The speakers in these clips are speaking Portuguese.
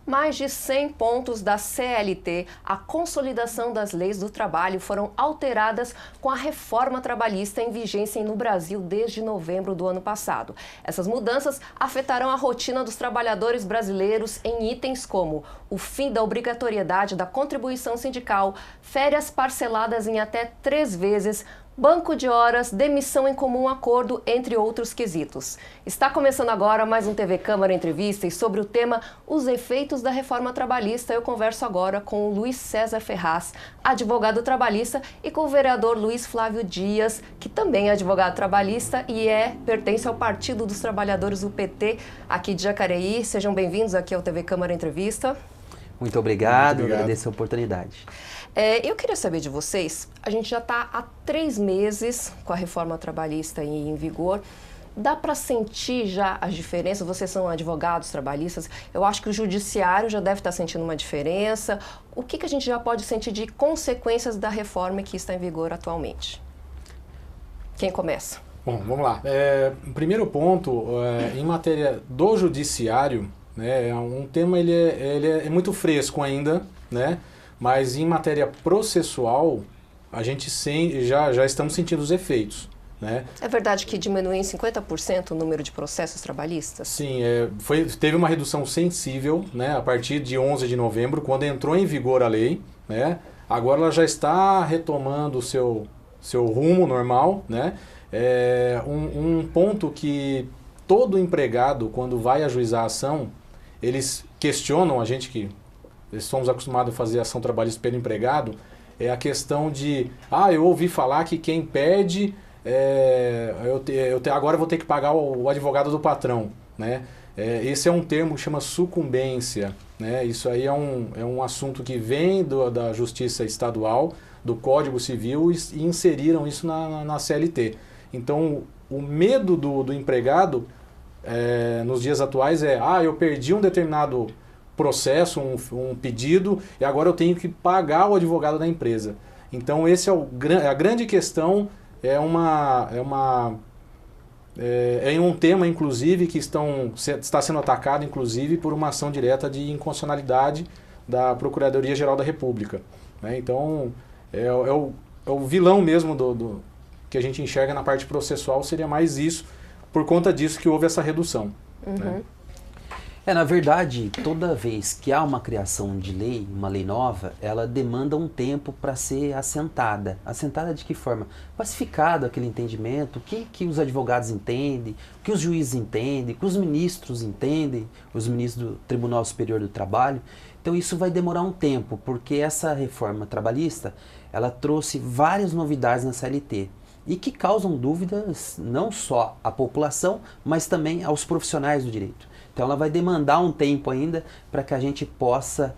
Mais de 100 pontos da CLT, a consolidação das leis do trabalho, foram alteradas com a reforma trabalhista em vigência no Brasil desde novembro do ano passado. Essas mudanças afetarão a rotina dos trabalhadores brasileiros em itens como o fim da obrigatoriedade da contribuição sindical, férias parceladas em até 3 vezes, banco de horas, demissão em comum acordo, entre outros quesitos. Está começando agora mais um TV Câmara Entrevista e sobre o tema Os Efeitos da Reforma Trabalhista eu converso agora com o Luiz César Ferraz, advogado trabalhista, e com o vereador Luiz Flávio Dias, que também é advogado trabalhista e pertence ao Partido dos Trabalhadores, o PT, aqui de Jacareí. Sejam bem-vindos aqui ao TV Câmara Entrevista. Muito obrigado, agradeço a oportunidade. Eu queria saber de vocês, a gente já está há 3 meses com a reforma trabalhista em vigor. Dá para sentir já as diferenças? Vocês são advogados trabalhistas, eu acho que o judiciário já deve estar sentindo uma diferença. O que a gente já pode sentir de consequências da reforma que está em vigor atualmente? Quem começa? Bom, vamos lá. O primeiro ponto, em matéria do judiciário, né, um tema ele é muito fresco ainda, né? Mas em matéria processual, a gente já estamos sentindo os efeitos, né? É verdade que diminuiu em 50% o número de processos trabalhistas? Sim, teve uma redução sensível, né, a partir de 11 de novembro, quando entrou em vigor a lei, né? Agora ela já está retomando o seu rumo normal, né? Um ponto que todo empregado, quando vai ajuizar a ação, eles questionam a gente que somos acostumados a fazer ação trabalhista pelo empregado, é a questão de, eu ouvi falar que quem perde, agora eu vou ter que pagar o advogado do patrão, né? Esse é um termo que chama sucumbência, né? Isso aí é um assunto que vem da Justiça Estadual, do Código Civil, e inseriram isso na CLT. Então, o medo do empregado nos dias atuais eu perdi um determinado processo, um pedido, e agora eu tenho que pagar o advogado da empresa. Então esse a grande questão, é um tema, inclusive, que está sendo atacado, inclusive, por uma ação direta de inconstitucionalidade da Procuradoria-Geral da República, né? Então, é o vilão mesmo que a gente enxerga na parte processual, seria mais isso, por conta disso que houve essa redução. Uhum. Né? Na verdade, toda vez que há uma criação de lei, uma lei nova, ela demanda um tempo para ser assentada. Assentada de que forma? Pacificado aquele entendimento, o que os advogados entendem, o que os juízes entendem, o que os ministros entendem, os ministros do Tribunal Superior do Trabalho. Então isso vai demorar um tempo, porque essa reforma trabalhista, ela trouxe várias novidades na CLT. E que causam dúvidas não só à população, mas também aos profissionais do direito. Então ela vai demandar um tempo ainda para que a gente possa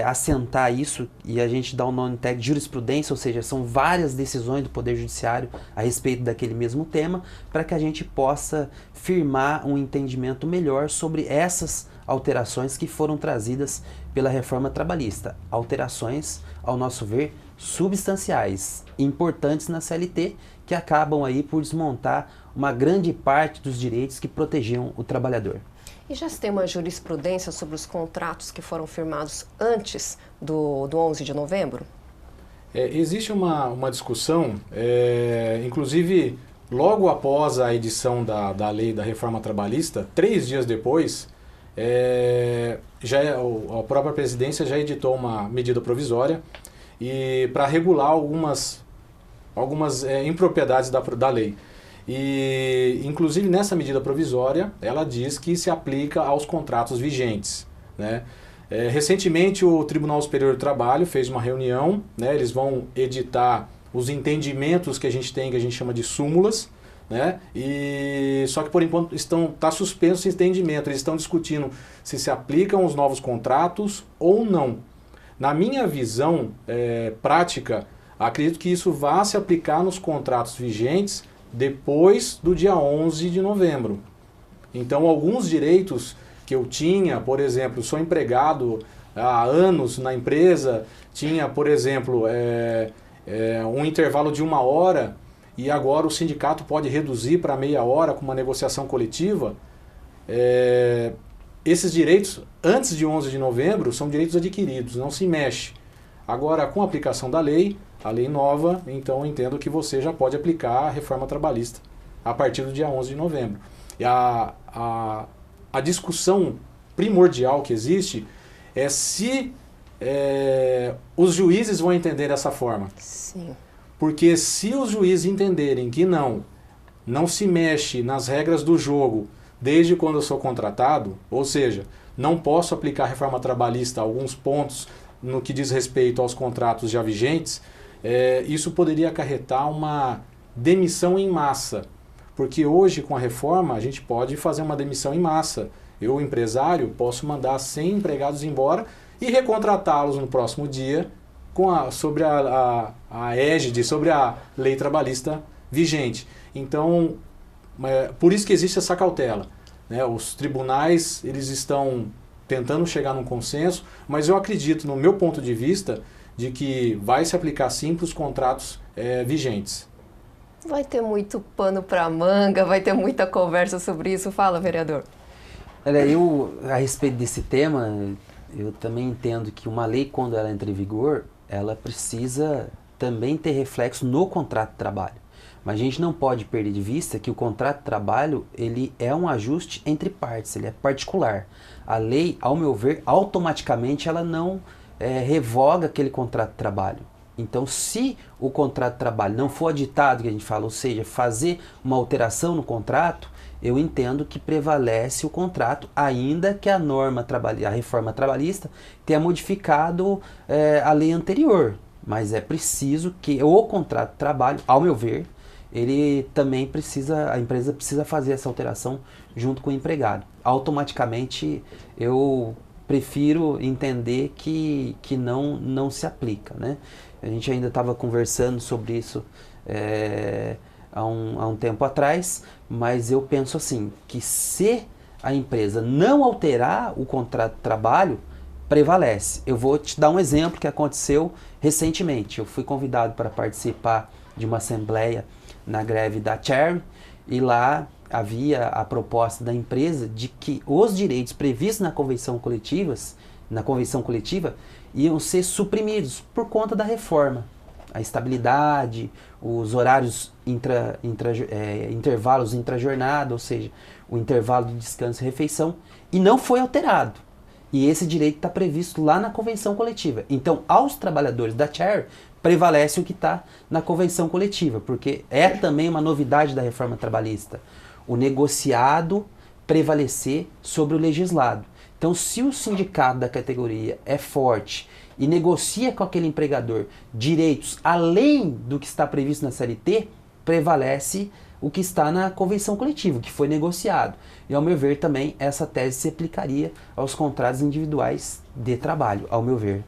assentar isso, e a gente dá o nome técnico de jurisprudência, ou seja, são várias decisões do Poder Judiciário a respeito daquele mesmo tema, para que a gente possa firmar um entendimento melhor sobre essas alterações que foram trazidas pela reforma trabalhista. Alterações, ao nosso ver, substanciais, importantes na CLT, que acabam aí por desmontar uma grande parte dos direitos que protegiam o trabalhador. E já se tem uma jurisprudência sobre os contratos que foram firmados antes do 11 de novembro? Existe uma discussão, inclusive logo após a edição da lei da reforma trabalhista, 3 dias depois, a própria presidência já editou uma medida provisória para regular algumas impropriedades da lei. E, inclusive, nessa medida provisória, ela diz que se aplica aos contratos vigentes, né? Recentemente, o Tribunal Superior do Trabalho fez uma reunião, né? Eles vão editar os entendimentos que a gente tem, que a gente chama de súmulas, né? Só que, por enquanto, está suspenso esse entendimento. Eles estão discutindo se aplicam os novos contratos ou não. Na minha visão prática, acredito que isso vá se aplicar nos contratos vigentes depois do dia 11 de novembro. Então, alguns direitos que eu tinha, por exemplo, sou empregado há anos na empresa, tinha, por exemplo, um intervalo de 1 hora, e agora o sindicato pode reduzir para meia hora com uma negociação coletiva, esses direitos, antes de 11 de novembro, são direitos adquiridos, não se mexe. Agora, com a aplicação da lei, a lei nova, então eu entendo que você já pode aplicar a reforma trabalhista a partir do dia 11 de novembro. E a discussão primordial que existe é se os juízes vão entender dessa forma. Sim. Porque se os juízes entenderem que não se mexe nas regras do jogo desde quando eu sou contratado, ou seja, não posso aplicar a reforma trabalhista a alguns pontos no que diz respeito aos contratos já vigentes, isso poderia acarretar uma demissão em massa. Porque hoje, com a reforma, a gente pode fazer uma demissão em massa. Eu, empresário, posso mandar 100 empregados embora e recontratá-los no próximo dia sobre a égide, sobre a lei trabalhista vigente. Então, por isso que existe essa cautela, né? Os tribunais, eles estão tentando chegar num consenso, mas eu acredito, no meu ponto de vista, de que vai se aplicar sim para os contratos vigentes. Vai ter muito pano para manga, vai ter muita conversa sobre isso. Fala, vereador. Olha, a respeito desse tema, eu também entendo que uma lei, quando ela entra em vigor, ela precisa também ter reflexo no contrato de trabalho. Mas a gente não pode perder de vista que o contrato de trabalho, ele é um ajuste entre partes, ele é particular. A lei, ao meu ver, automaticamente ela não revoga aquele contrato de trabalho. Então, se o contrato de trabalho não for aditado, que a gente fala, ou seja, fazer uma alteração no contrato, eu entendo que prevalece o contrato, ainda que a reforma trabalhista tenha modificado a lei anterior. Mas é preciso que o contrato de trabalho, ao meu ver, ele também a empresa precisa fazer essa alteração junto com o empregado. Automaticamente, eu prefiro entender que não se aplica, né? A gente ainda estava conversando sobre isso há um tempo atrás, mas eu penso assim, que se a empresa não alterar o contrato de trabalho, prevalece. Eu vou te dar um exemplo que aconteceu recentemente. Eu fui convidado para participar de uma assembleia na greve da Cherry, e lá havia a proposta da empresa de que os direitos previstos na convenção coletiva iam ser suprimidos por conta da reforma. A estabilidade, os horários intervalos intra-jornada, ou seja, o intervalo de descanso e refeição, e não foi alterado. E esse direito está previsto lá na convenção coletiva. Então, aos trabalhadores da Cherry, prevalece o que está na convenção coletiva, porque é também uma novidade da reforma trabalhista, o negociado prevalecer sobre o legislado. Então, se o sindicato da categoria é forte e negocia com aquele empregador direitos além do que está previsto na CLT, prevalece o que está na convenção coletiva, que foi negociado. E, ao meu ver, também essa tese se aplicaria aos contratos individuais de trabalho, ao meu ver.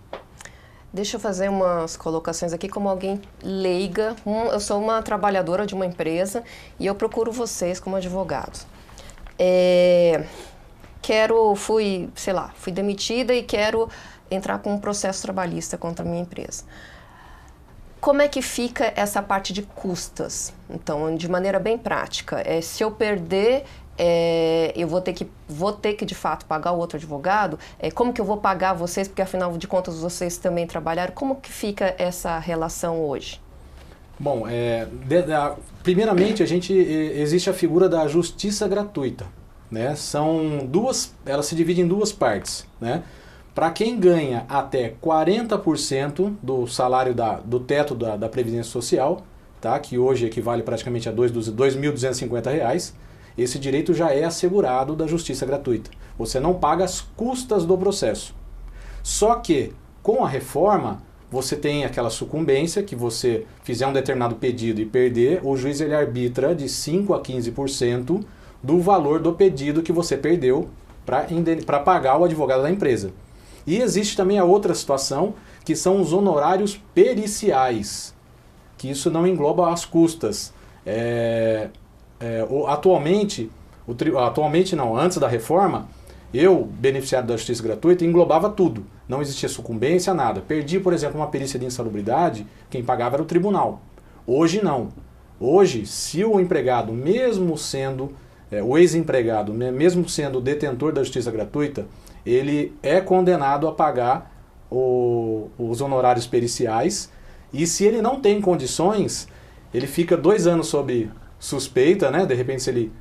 Deixa eu fazer umas colocações aqui como alguém leiga. Eu sou uma trabalhadora de uma empresa e eu procuro vocês como advogados. Fui demitida e quero entrar com um processo trabalhista contra a minha empresa. Como é que fica essa parte de custas? Então, de maneira bem prática, se eu perder, eu vou ter que de fato pagar o outro advogado? Como que eu vou pagar vocês? Porque afinal de contas vocês também trabalharam. Como que fica essa relação hoje? Bom, primeiramente existe a figura da justiça gratuita, né? Ela se divide em duas partes, né? Para quem ganha até 40% do salário do teto da Previdência Social, tá? Que hoje equivale praticamente a R$ 2.250, esse direito já é assegurado da justiça gratuita. Você não paga as custas do processo. Só que, com a reforma, você tem aquela sucumbência, que você fizer um determinado pedido e perder, o juiz ele arbitra de 5% a 15% do valor do pedido que você perdeu para pagar o advogado da empresa. E existe também a outra situação, que são os honorários periciais, que isso não engloba as custas. Atualmente não, antes da reforma, eu, beneficiário da justiça gratuita, englobava tudo. Não existia sucumbência, nada. Perdi, por exemplo, uma perícia de insalubridade, quem pagava era o tribunal. Hoje não. Hoje, se o empregado, mesmo sendo o ex-empregado, né, mesmo sendo detentor da justiça gratuita, ele é condenado a pagar os honorários periciais, e se ele não tem condições, ele fica 2 anos sob suspeita, né? De repente, se ele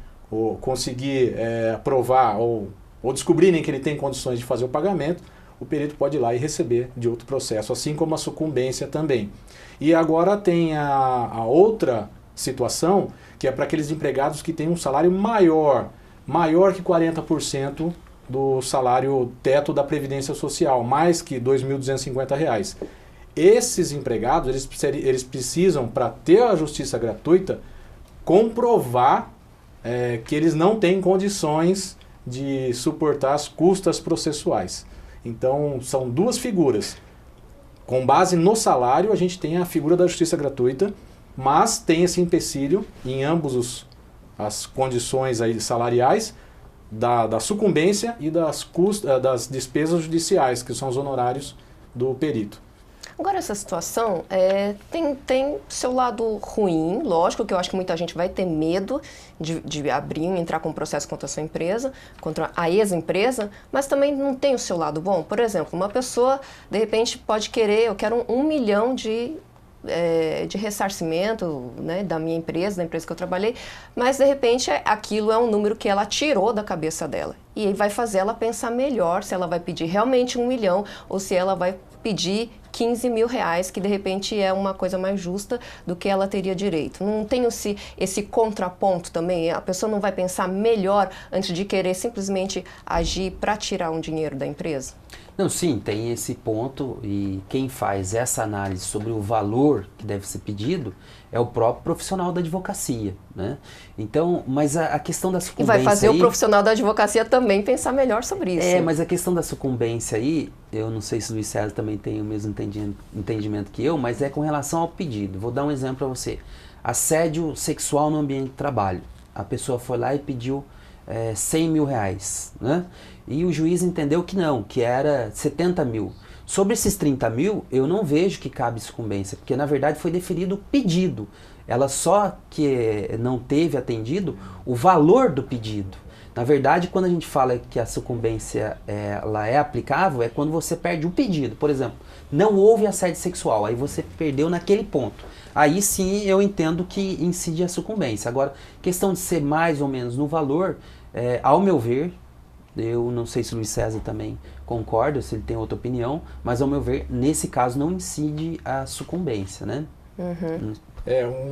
conseguir provar ou descobrirem que ele tem condições de fazer o pagamento, o perito pode ir lá e receber de outro processo, assim como a sucumbência também. E agora tem a outra situação, que é para aqueles empregados que têm um salário maior que 40% do salário teto da Previdência Social, mais que R$ 2.250. Esses empregados, eles precisam, para ter a justiça gratuita, comprovar que eles não têm condições de suportar as custas processuais. Então, são 2 figuras. Com base no salário, a gente tem a figura da justiça gratuita, mas tem esse empecilho em ambos as condições aí salariais, da sucumbência e das despesas judiciais, que são os honorários do perito. Agora, essa situação tem seu lado ruim, lógico que eu acho que muita gente vai ter medo de abrir, entrar com um processo contra a sua empresa, contra a ex-empresa, mas também não tem o seu lado bom. Por exemplo, uma pessoa, de repente, pode querer, eu quero 1 milhão de ressarcimento, né, da minha empresa, da empresa que eu trabalhei, mas de repente aquilo é um número que ela tirou da cabeça dela. E aí vai fazer ela pensar melhor se ela vai pedir realmente 1 milhão ou se ela vai pedir 15 mil reais, que de repente é uma coisa mais justa do que ela teria direito. Não tem esse contraponto também? A pessoa não vai pensar melhor antes de querer simplesmente agir para tirar um dinheiro da empresa? Não, sim, tem esse ponto, e quem faz essa análise sobre o valor que deve ser pedido é o próprio profissional da advocacia, né? Então, mas a questão da sucumbência... E vai fazer o profissional da advocacia também pensar melhor sobre isso. Mas a questão da sucumbência aí, eu não sei se o Luiz César também tem o mesmo entendimento que eu, mas é com relação ao pedido. Vou dar um exemplo para você. Assédio sexual no ambiente de trabalho. A pessoa foi lá e pediu 100 mil reais, né? E o juiz entendeu que não, que era 70 mil. Sobre esses 30 mil, eu não vejo que cabe sucumbência, porque na verdade foi deferido o pedido. Ela só que não teve atendido o valor do pedido. Na verdade, quando a gente fala que a sucumbência ela é aplicável, é quando você perde o pedido. Por exemplo, não houve assédio sexual, aí você perdeu naquele ponto. Aí sim eu entendo que incide a sucumbência. Agora, questão de ser mais ou menos no valor, ao meu ver, eu não sei se o Luiz César também concorda, se ele tem outra opinião, mas ao meu ver, nesse caso não incide a sucumbência, né? Uhum.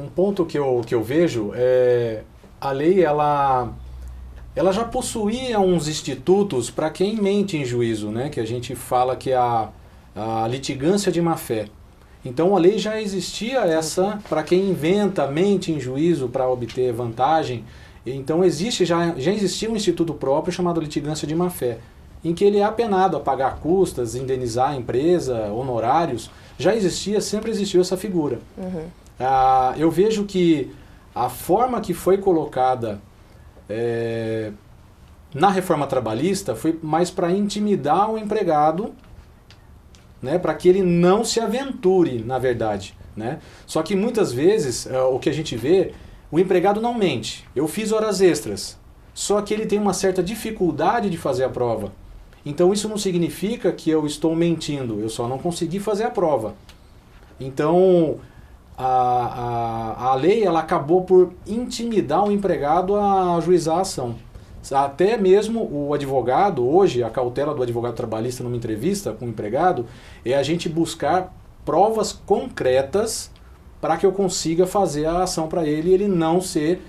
Um ponto que eu vejo é a lei, ela já possuía uns institutos para quem mente em juízo, né? Que a gente fala que é a litigância de má-fé. Então a lei já existia essa para quem inventa, mente em juízo para obter vantagem. Então já existia um instituto próprio chamado litigância de má-fé, em que ele é apenado a pagar custas, indenizar a empresa, honorários. Já existia, sempre existiu essa figura. Uhum. Eu vejo que a forma que foi colocada na reforma trabalhista foi mais para intimidar o empregado, né, para que ele não se aventure, na verdade, né? Só que muitas vezes o que a gente vê, o empregado não mente. Eu fiz horas extras, só que ele tem uma certa dificuldade de fazer a prova. Então isso não significa que eu estou mentindo, eu só não consegui fazer a prova. Então a lei ela acabou por intimidar o empregado a ajuizar a ação. Até mesmo o advogado, hoje, a cautela do advogado trabalhista numa entrevista com o empregado é a gente buscar provas concretas para que eu consiga fazer a ação para ele e ele não ser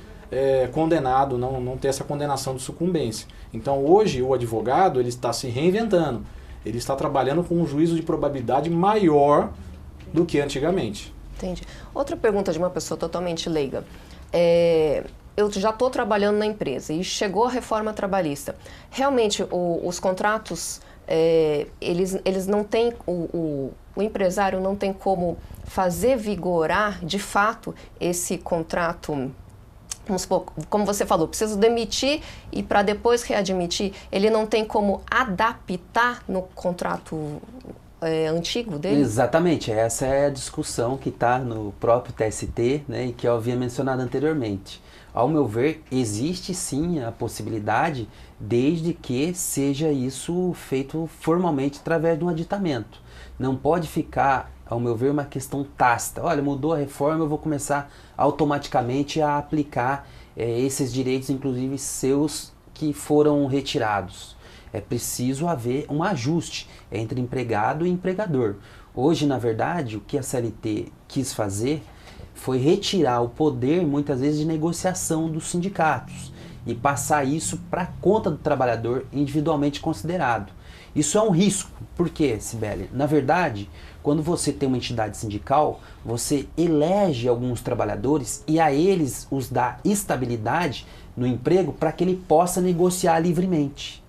condenado, não ter essa condenação de sucumbência. Então hoje o advogado ele está se reinventando, ele está trabalhando com um juízo de probabilidade maior do que antigamente. Entendi. Outra pergunta de uma pessoa totalmente leiga. Eu já estou trabalhando na empresa e chegou a reforma trabalhista. Realmente os contratos, eles não têm, o empresário não tem como fazer vigorar de fato esse contrato. Vamos supor, como você falou, preciso demitir e para depois readmitir, ele não tem como adaptar no contrato antigo dele? Exatamente, essa é a discussão que está no próprio TST, né, e que eu havia mencionado anteriormente. Ao meu ver, existe sim a possibilidade, desde que seja isso feito formalmente através de um aditamento. Não pode ficar, ao meu ver, uma questão tácita. Olha, mudou a reforma, eu vou começar automaticamente a aplicar esses direitos, inclusive seus, que foram retirados. É preciso haver um ajuste entre empregado e empregador. Hoje, na verdade, o que a CLT quis fazer foi retirar o poder, muitas vezes, de negociação dos sindicatos e passar isso para a conta do trabalhador individualmente considerado. Isso é um risco. Por quê, Cibele? Na verdade, quando você tem uma entidade sindical, você elege alguns trabalhadores e a eles os dá estabilidade no emprego para que ele possa negociar livremente.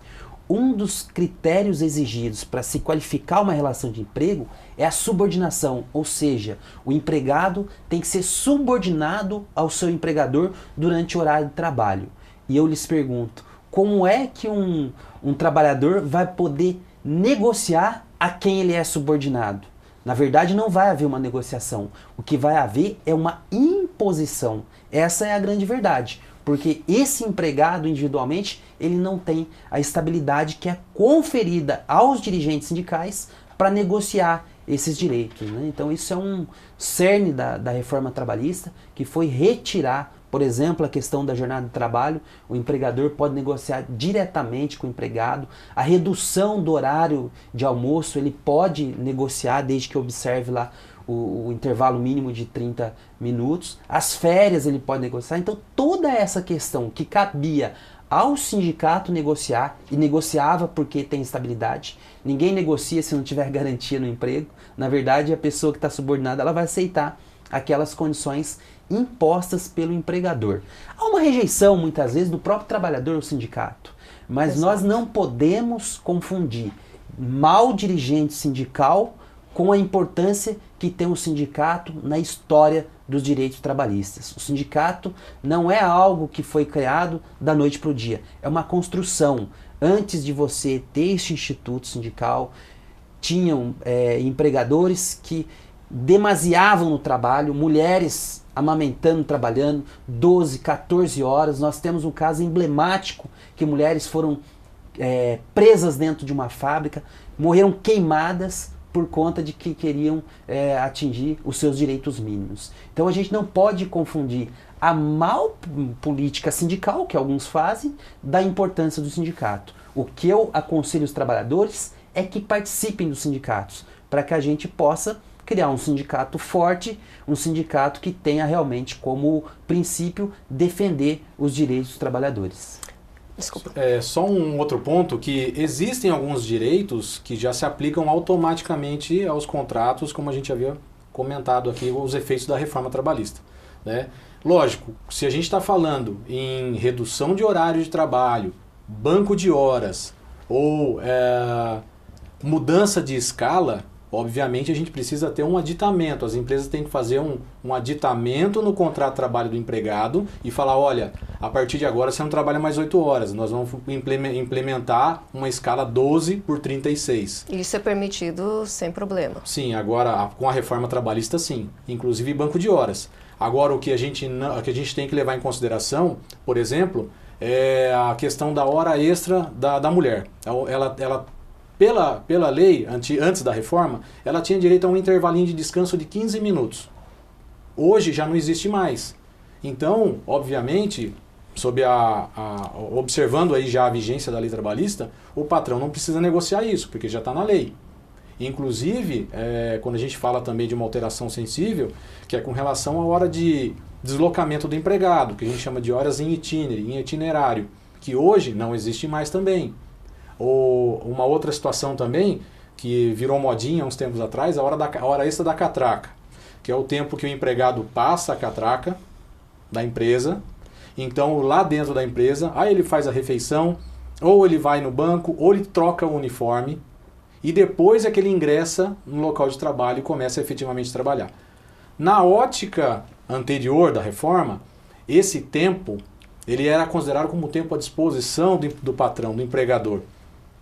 Um dos critérios exigidos para se qualificar uma relação de emprego é a subordinação, ou seja, o empregado tem que ser subordinado ao seu empregador durante o horário de trabalho. E eu lhes pergunto, como é que um trabalhador vai poder negociar a quem ele é subordinado? Na verdade, não vai haver uma negociação. O que vai haver é uma imposição. Essa é a grande verdade. Porque esse empregado individualmente, ele não tem a estabilidade que é conferida aos dirigentes sindicais para negociar esses direitos, né? Então isso é um cerne da reforma trabalhista, que foi retirar, por exemplo, a questão da jornada de trabalho. O empregador pode negociar diretamente com o empregado. A redução do horário de almoço, ele pode negociar desde que observe lá o intervalo mínimo de 30 minutos. As férias ele pode negociar. Então toda essa questão que cabia ao sindicato negociar, e negociava porque tem estabilidade. Ninguém negocia se não tiver garantia no emprego. Na verdade, a pessoa que está subordinada, ela vai aceitar aquelas condições impostas pelo empregador. Há uma rejeição, muitas vezes, do próprio trabalhador ao sindicato. Mas Exato. Nós não podemos confundir mau dirigente sindical com a importância que tem o sindicato na história dos direitos trabalhistas. O sindicato não é algo que foi criado da noite para o dia, é uma construção. Antes de você ter este instituto sindical, tinham empregadores que demasiavam no trabalho, mulheres amamentando, trabalhando 12, 14 horas. Nós temos um caso emblemático que mulheres foram presas dentro de uma fábrica, morreram queimadas por conta de que queriam atingir os seus direitos mínimos. Então a gente não pode confundir a mal política sindical, que alguns fazem, da importância do sindicato. O que eu aconselho os trabalhadores é que participem dos sindicatos, para que a gente possa criar um sindicato forte, um sindicato que tenha realmente como princípio defender os direitos dos trabalhadores. Desculpa. Só um outro ponto, que existem alguns direitos que já se aplicam automaticamente aos contratos, como a gente havia comentado aqui, os efeitos da reforma trabalhista, né? Lógico, se a gente está falando em redução de horário de trabalho, banco de horas ou mudança de escala, obviamente a gente precisa ter um aditamento. As empresas têm que fazer um aditamento no contrato de trabalho do empregado e falar, olha, a partir de agora você não trabalha mais 8 horas, nós vamos implementar uma escala 12 por 36. Isso é permitido sem problema. Sim, agora com a reforma trabalhista sim, inclusive banco de horas. Agora o que a gente tem que levar em consideração, por exemplo, é a questão da hora extra da mulher. Ela pela lei, antes da reforma, ela tinha direito a um intervalinho de descanso de 15 minutos. Hoje já não existe mais. Então, obviamente, observando aí já a vigência da lei trabalhista, o patrão não precisa negociar isso, porque já está na lei. Inclusive, quando a gente fala também de uma alteração sensível, que é com relação à hora de deslocamento do empregado, que a gente chama de horas em itinerário, que hoje não existe mais também. Ou uma outra situação também, que virou modinha uns tempos atrás, a hora extra da catraca, que é o tempo que o empregado passa a catraca da empresa. Então, lá dentro da empresa, aí ele faz a refeição, ou ele vai no banco, ou ele troca o uniforme, e depois é que ele ingressa no local de trabalho e começa a efetivamente trabalhar. Na ótica anterior da reforma, esse tempo ele era considerado como tempo à disposição do patrão, do empregador.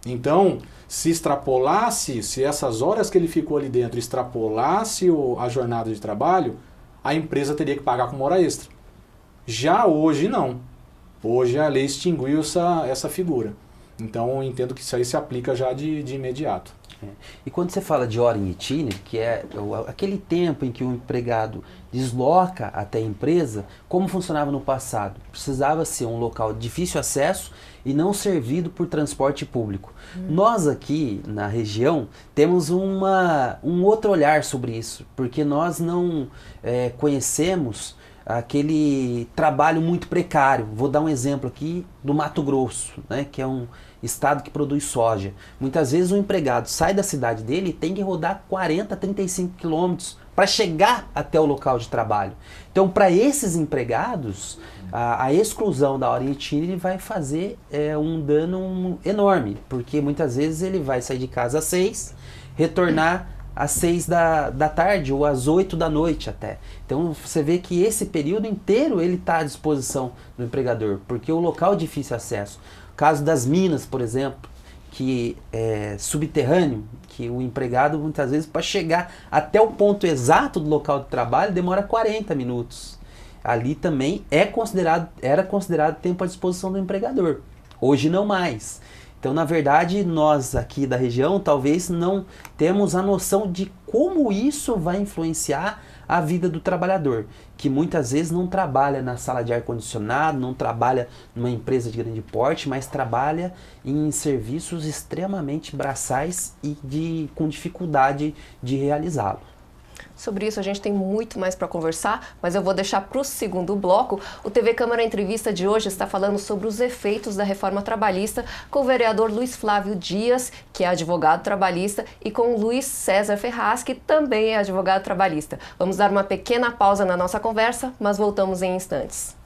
Então, Se extrapolasse, se essas horas que ele ficou ali dentro extrapolasse a jornada de trabalho, a empresa teria que pagar como hora extra. Já hoje não. Hoje a lei extinguiu essa figura. Então eu entendo que isso aí se aplica já de imediato. E quando você fala de hora em itinere, que é aquele tempo em que o empregado desloca até a empresa, como funcionava no passado? Precisava ser um local de difícil acesso e não servido por transporte público. Nós aqui na região temos um outro olhar sobre isso, porque nós não conhecemos aquele trabalho muito precário. Vou dar um exemplo aqui do Mato Grosso, né, que é um estado que produz soja. Muitas vezes o empregado sai da cidade dele e tem que rodar 40, 35 quilômetros para chegar até o local de trabalho. Então, para esses empregados, a exclusão da hora em itinere vai fazer um dano enorme, porque muitas vezes ele vai sair de casa às 6, retornar às 6 da tarde ou às 8 da noite até. Então você vê que esse período inteiro ele está à disposição do empregador, porque o local de difícil acesso, o caso das minas, por exemplo, que é subterrâneo, que o empregado muitas vezes para chegar até o ponto exato do local de trabalho demora 40 minutos. Ali também era considerado tempo à disposição do empregador. Hoje não mais. Então, na verdade, nós aqui da região talvez não temos a noção de como isso vai influenciar a vida do trabalhador, que muitas vezes não trabalha na sala de ar-condicionado, não trabalha numa empresa de grande porte, mas trabalha em serviços extremamente braçais e com dificuldade de realizá-lo. Sobre isso a gente tem muito mais para conversar, mas eu vou deixar para o segundo bloco. O TV Câmara Entrevista de hoje está falando sobre os efeitos da reforma trabalhista com o vereador Luiz Flávio Dias, que é advogado trabalhista, e com o Luiz César Ferraz, que também é advogado trabalhista. Vamos dar uma pequena pausa na nossa conversa, mas voltamos em instantes.